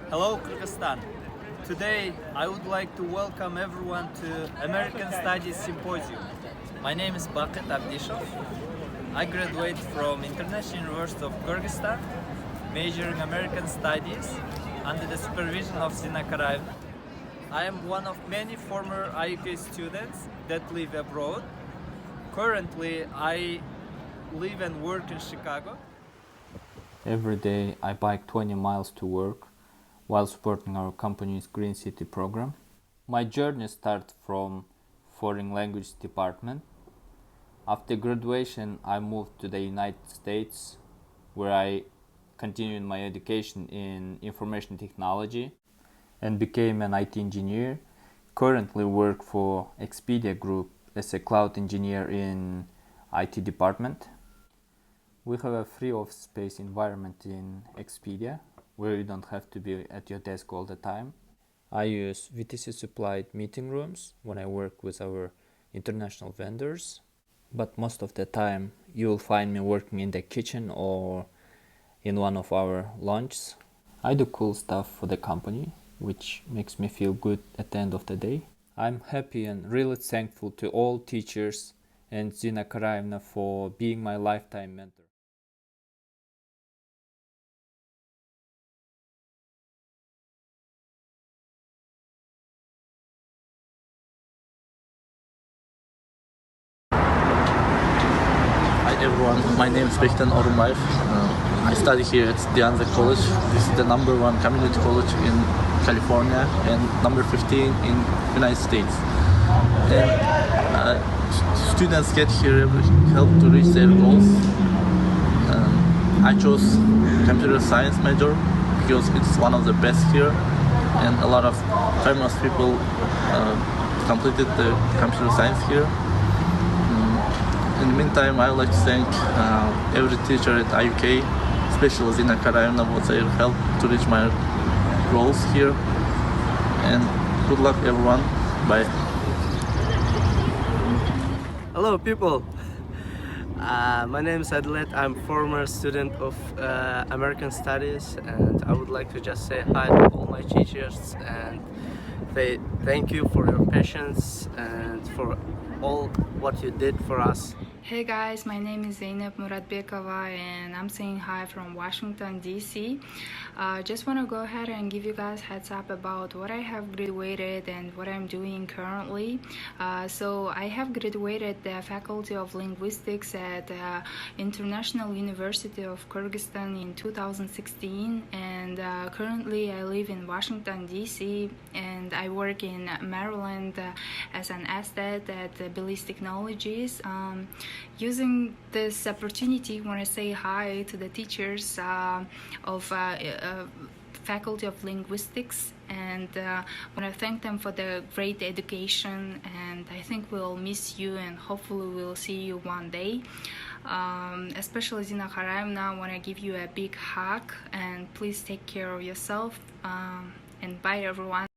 Hello, Kyrgyzstan. Today, I would like to welcome everyone to American Studies Symposium. My name is Bakit Abdishov. I graduated from International University of Kyrgyzstan, majoring American Studies under the supervision of Zina Karaevanın. I am one of many former IUK students that live abroad. Currently, I live and work in Chicago. Every day I bike 20 miles to work while supporting our company's Green City program. My journey started from foreign language department. After graduation, I moved to the United States, where I continued my education in information technology and became an IT engineer. Currently work for Expedia Group as a cloud engineer in IT department. We have a free office space environment in Expedia, where you don't have to be at your desk all the time. I use VTC supplied meeting rooms when I work with our international vendors, but most of the time you will find me working in the kitchen or in one of our lounges. I do cool stuff for the company, which makes me feel good at the end of the day. I'm happy and really thankful to all teachers and Zina Karayevna for being my lifetime mentor. Hi everyone, my name is Bektan Orunbayev. I study here at Dianza College. This is the #1 community college in California and number 15 in United States. And students get here help to reach their goals. I chose computer science major because it's one of the best here, and a lot of famous people completed the computer science here. In the meantime, I would like to thank every teacher at IUK, especially Zina Karayevna, for their help to reach my goals here. And good luck, everyone. Bye. Hello, people. My name is Adlet. I'm former student of American Studies, and I would like to just say hi to all my teachers and thank you for your patience and for all what you did for us. Hey guys, my name is Zeynep Muratbekova and I'm saying hi from Washington DC. Just want to go ahead and give you guys heads up about what I have graduated and what I'm doing currently. So I have graduated the Faculty of Linguistics at International University of Kyrgyzstan in 2016, and currently I live in Washington DC and I work in Maryland as an asset at Belize Technologies. Using this opportunity, I want to say hi to the teachers of Faculty of Linguistics, and I want to thank them for the great education, and I think we'll miss you and hopefully we'll see you one day. Especially Zina Karayevna, I want to give you a big hug and please take care of yourself, and bye everyone.